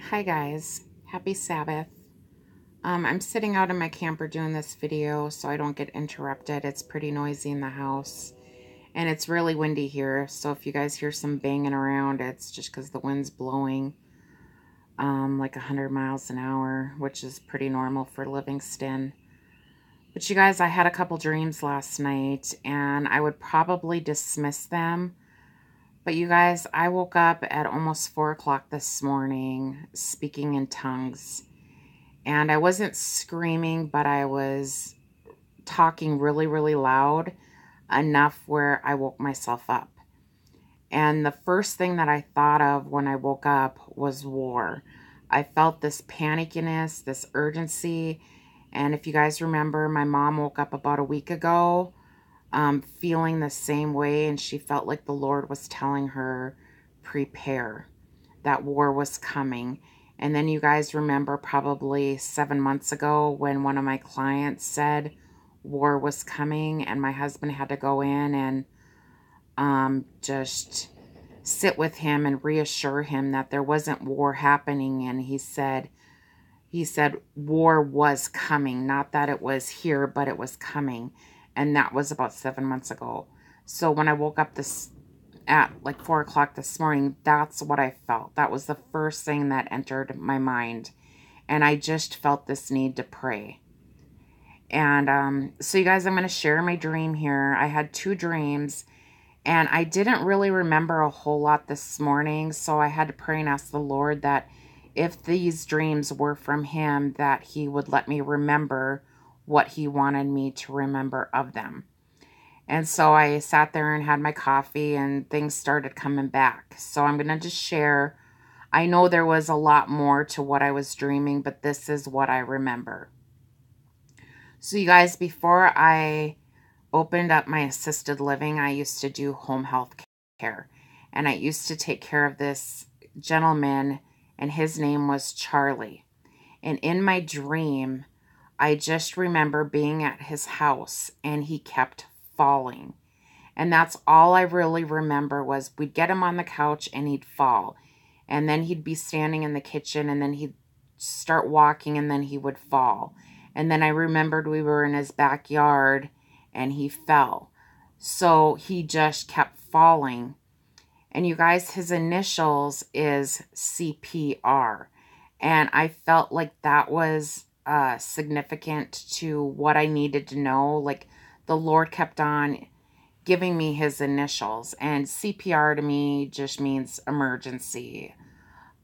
Hi guys, happy Sabbath. I'm sitting out in my camper doing this video so I don't get interrupted. It's pretty noisy in the house and it's really windy here. So if you guys hear some banging around, it's just because the wind's blowing like 100 miles an hour, which is pretty normal for Livingston. But you guys, I had a couple dreams last night and I would probably dismiss them. But you guys, I woke up at almost 4 o'clock this morning speaking in tongues. And I wasn't screaming, but I was talking really, really loud enough where I woke myself up. And the first thing that I thought of when I woke up was war. I felt this panickiness, this urgency. And if you guys remember, my mom woke up about a week ago feeling the same way. And she felt like the Lord was telling her, prepare, that war was coming. And then you guys remember probably 7 months ago when one of my clients said war was coming and my husband had to go in and just sit with him and reassure him that there wasn't war happening. And he said war was coming, not that it was here, but it was coming. And that was about 7 months ago. So when I woke up at like 4 o'clock this morning, that's what I felt. That was the first thing that entered my mind. And I just felt this need to pray. And so you guys, I'm going to share my dream here. I had 2 dreams and I didn't really remember a whole lot this morning. So I had to pray and ask the Lord that if these dreams were from him, that he would let me remember what he wanted me to remember of them. And so I sat there and had my coffee and things started coming back. So I'm going to just share. I know there was a lot more to what I was dreaming, but this is what I remember. So you guys, before I opened up my assisted living, I used to do home health care. And I used to take care of this gentleman, and his name was Charlie. And in my dream, I just remember being at his house and he kept falling. And that's all I really remember was we'd get him on the couch and he'd fall. And then he'd be standing in the kitchen and then he'd start walking and then he would fall. And then I remembered we were in his backyard and he fell. So he just kept falling. And you guys, his initials is CPR. And I felt like that was significant to what I needed to know. Like the Lord kept on giving me his initials. And CPR to me just means emergency.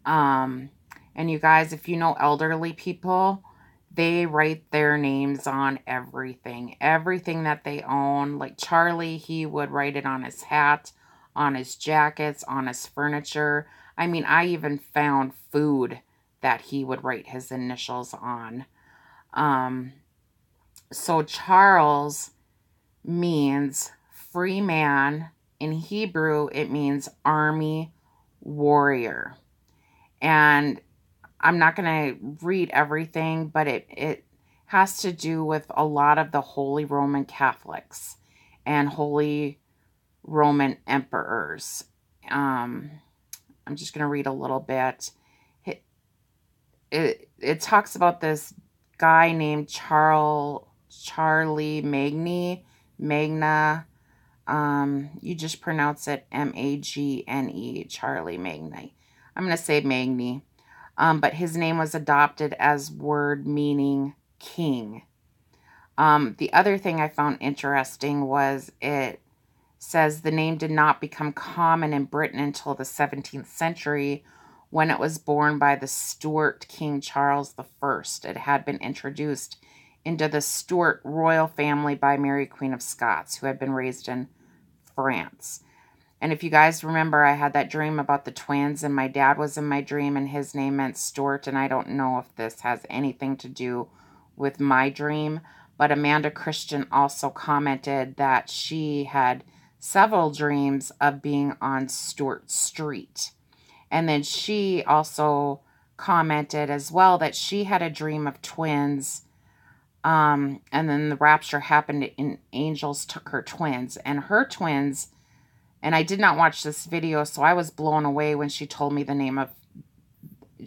And you guys, if you know elderly people, they write their names on everything. Everything that they own. Like Charlie, he would write it on his hat, on his jackets, on his furniture. I mean, I even found food that he would write his initials on. So Charles means free man. In Hebrew, it means army warrior. And I'm not going to read everything, but it has to do with a lot of the Holy Roman Catholics and Holy Roman emperors. I'm just going to read a little bit. It talks about this guy named Charlie Magna. You just pronounce it Magne, Charlie Magny. I'm going to say Magny. But his name was adopted as word meaning king. The other thing I found interesting was it says the name did not become common in Britain until the 17th century when it was borne by the Stuart King Charles I. It had been introduced into the Stuart royal family by Mary Queen of Scots, who had been raised in France. And if you guys remember, I had that dream about the twins, and my dad was in my dream, and his name meant Stuart, and I don't know if this has anything to do with my dream, but Amanda Christian also commented that she had several dreams of being on Stuart Street. And then she also commented as well that she had a dream of twins, and then the rapture happened and angels took her twins, and her twins. And I did not watch this video, so I was blown away when she told me the name of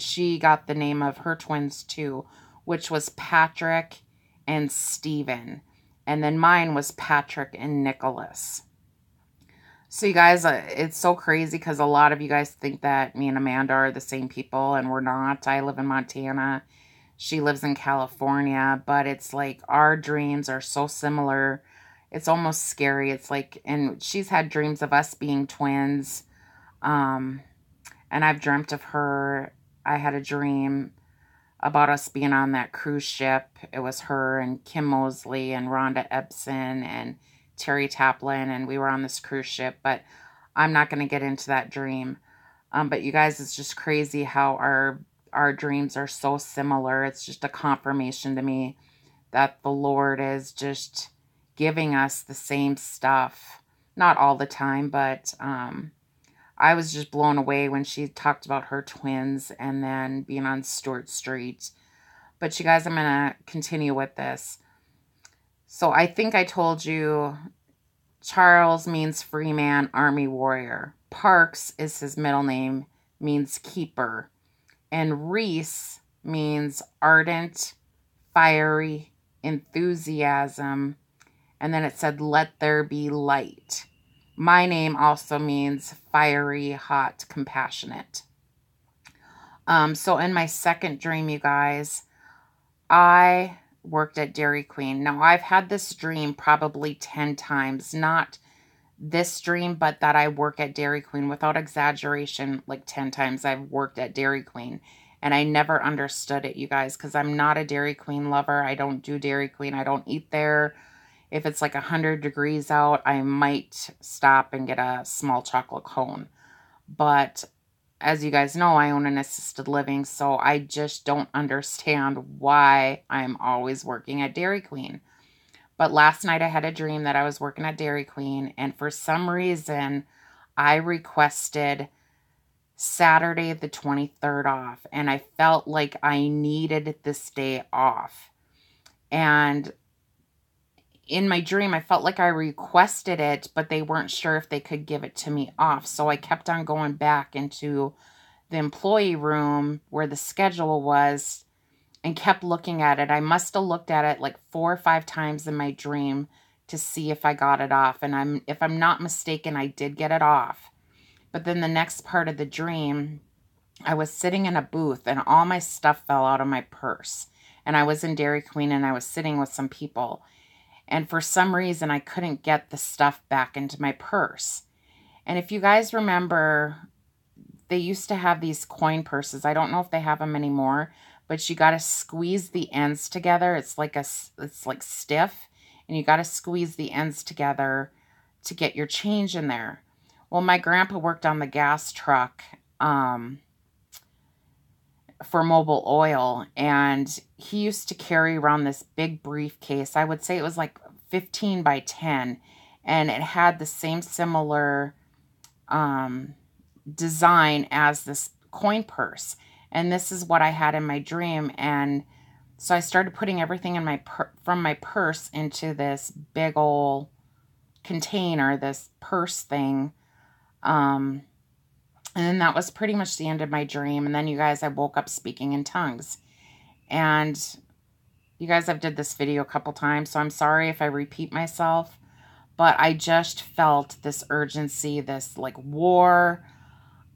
she got the name of her twins too, which was Patrick and Stephen. And then mine was Patrick and Nicholas. So you guys, it's so crazy because a lot of you guys think that me and Amanda are the same people, and we're not. I live in Montana. She lives in California, but it's like our dreams are so similar. It's almost scary. It's like, and she's had dreams of us being twins. And I've dreamt of her. I had a dream about us being on that cruise ship. It was her and Kim Mosley and Rhonda Ebsen and Terry Taplin, and we were on this cruise ship, but I'm not going to get into that dream. But you guys, it's just crazy how our dreams are so similar. It's just a confirmation to me that the Lord is just giving us the same stuff. Not all the time, but I was just blown away when she talked about her twins and then being on Stewart Street. But you guys, I'm going to continue with this. So I think I told you Charles means free man, army warrior. Parks is his middle name, means keeper. And Reese means ardent, fiery, enthusiasm. And then it said, let there be light. My name also means fiery, hot, compassionate. So in my second dream, you guys, I worked at Dairy Queen. Now, I've had this dream probably 10 times. Not this dream, but that I work at Dairy Queen. Without exaggeration, like 10 times I've worked at Dairy Queen. And I never understood it, you guys, because I'm not a Dairy Queen lover. I don't do Dairy Queen. I don't eat there. If it's like 100 degrees out, I might stop and get a small chocolate cone. But as you guys know, I own an assisted living, so I just don't understand why I'm always working at Dairy Queen. But last night I had a dream that I was working at Dairy Queen, and for some reason, I requested Saturday the 23rd off, and I felt like I needed this day off. And in my dream, I felt like I requested it, but they weren't sure if they could give it to me off. So I kept on going back into the employee room where the schedule was and kept looking at it. I must have looked at it like 4 or 5 times in my dream to see if I got it off. And if I'm not mistaken, I did get it off. But then the next part of the dream, I was sitting in a booth and all my stuff fell out of my purse. And I was in Dairy Queen and I was sitting with some people. And for some reason, I couldn't get the stuff back into my purse. And if you guys remember, they used to have these coin purses. I don't know if they have them anymore, but you got to squeeze the ends together. It's like stiff, and you got to squeeze the ends together to get your change in there. Well, my grandpa worked on the gas truck for Mobil Oil, and he used to carry around this big briefcase. I would say it was like 15 by 10, and it had the same similar design as this coin purse. And this is what I had in my dream. And so I started putting everything in from my purse into this big old container, this purse thing. And then that was pretty much the end of my dream. And then you guys, I woke up speaking in tongues. And you guys, I've did this video a couple times, so I'm sorry if I repeat myself. But I just felt this urgency, this like war.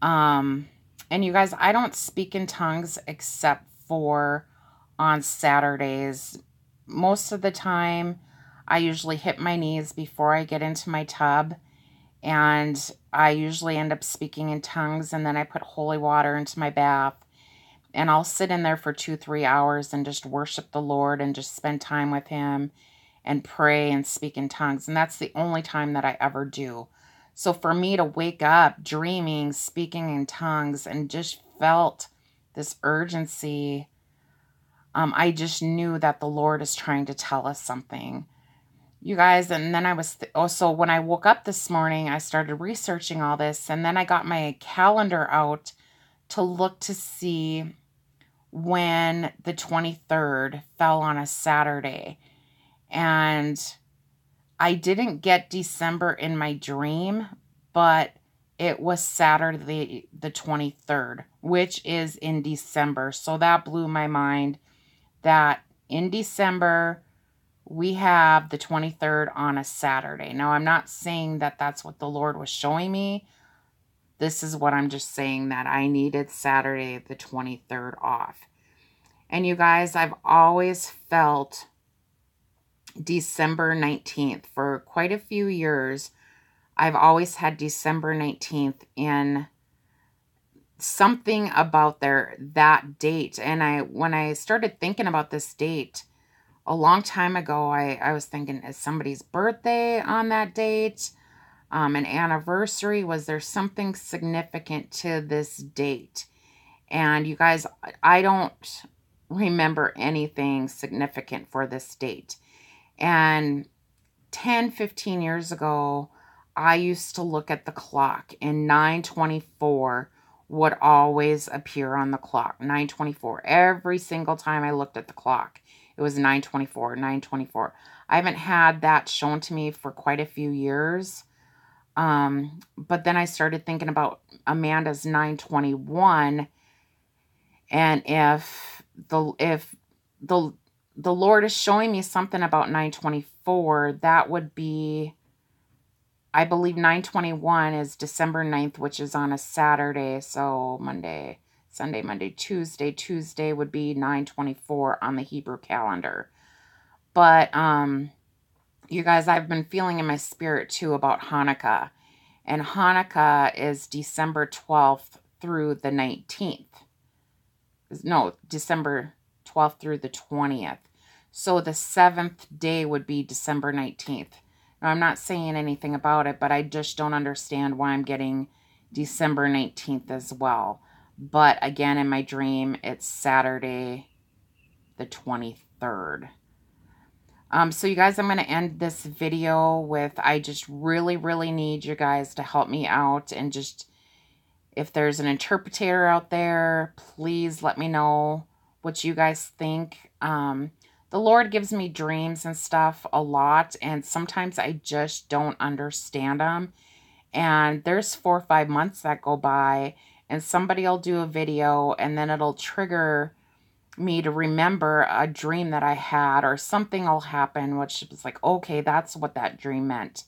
And you guys, I don't speak in tongues except for on Saturdays. Most of the time, I usually hit my knees before I get into my tub. And I usually end up speaking in tongues, and then I put holy water into my bath. And I'll sit in there for 2-3 hours and just worship the Lord and just spend time with him and pray and speak in tongues. And that's the only time that I ever do. So for me to wake up dreaming, speaking in tongues, and just felt this urgency, I just knew that the Lord is trying to tell us something. You guys, and then I was, so when I woke up this morning, I started researching all this, and then I got my calendar out to look to see when the 23rd fell on a Saturday. And I didn't get December in my dream, but it was Saturday the 23rd, which is in December. So that blew my mind that in December we have the 23rd on a Saturday. Now, I'm not saying that that's what the Lord was showing me. This is what I'm just saying, that I needed Saturday the 23rd off. And you guys, I've always felt December 19th. For quite a few years, I've always had December 19th in something about that date. And when I started thinking about this date a long time ago, I was thinking, is somebody's birthday on that date? An anniversary? Was there something significant to this date? And you guys, I don't remember anything significant for this date. And 10, 15 years ago, I used to look at the clock, and 9:24 would always appear on the clock. 9:24. Every single time I looked at the clock, it was 9:24, 9:24. I haven't had that shown to me for quite a few years. But then I started thinking about Amanda's 9:21, and if the Lord is showing me something about 9:24, that would be, I believe 9:21 is December 9th, which is on a Saturday. So Monday, Sunday, Monday, Tuesday. Tuesday would be 9:24 on the Hebrew calendar. But you guys, I've been feeling in my spirit too about Hanukkah. And Hanukkah is December 12th through the 19th. No, December 12th through the 20th. So the 7th day would be December 19th. Now, I'm not saying anything about it, but I just don't understand why I'm getting December 19th as well. But again, in my dream, it's Saturday the 23rd. So you guys, I'm going to end this video with, I just really, really need you guys to help me out. And just, if there's an interpreter out there, please let me know what you guys think. The Lord gives me dreams and stuff a lot, and sometimes I just don't understand them. And there's 4 or 5 months that go by, and somebody will do a video, and then it'll trigger me to remember a dream that I had, or something will happen, which is like, okay, that's what that dream meant.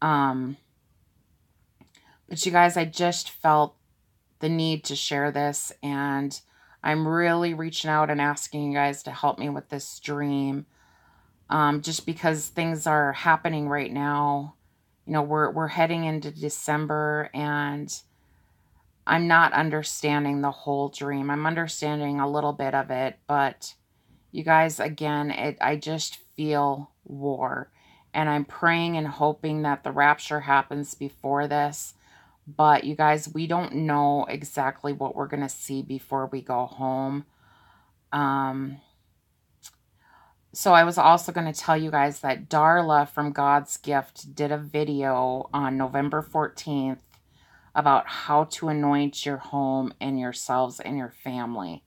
But you guys, I just felt the need to share this, and I'm really reaching out and asking you guys to help me with this dream. Just because things are happening right now. You know, we're heading into December, and I'm not understanding the whole dream. I'm understanding a little bit of it, but you guys, again, I just feel war. And I'm praying and hoping that the rapture happens before this. But you guys, we don't know exactly what we're going to see before we go home. So I was also going to tell you guys that Darla from God's Gift did a video on November 14th about how to anoint your home and yourselves and your family.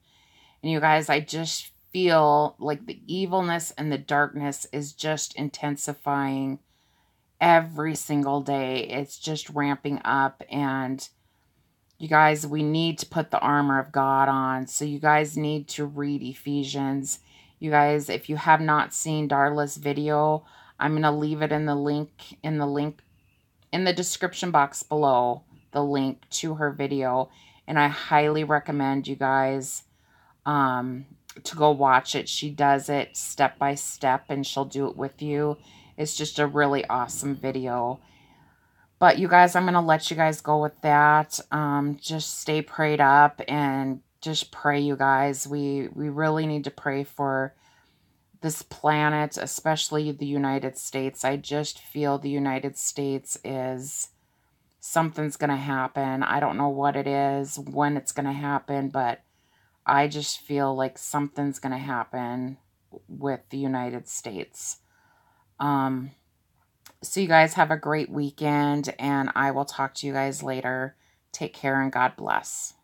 And you guys, I just feel like the evilness and the darkness is just intensifying every single day. It's just ramping up, and you guys, we need to put the armor of God on. So you guys need to read Ephesians. You guys, if you have not seen Darla's video, I'm going to leave it in the link in the description box below, the link to her video, and I highly recommend you guys to go watch it. She does it step by step, and she'll do it with you. It's just a really awesome video. But you guys, I'm going to let you guys go with that. Just stay prayed up, and just pray, you guys. We really need to pray for this planet, especially the United States. I just feel the United States is, something's going to happen. I don't know what it is, when it's going to happen, but I just feel like something's going to happen with the United States. So you guys have a great weekend, and I will talk to you guys later. Take care, and God bless.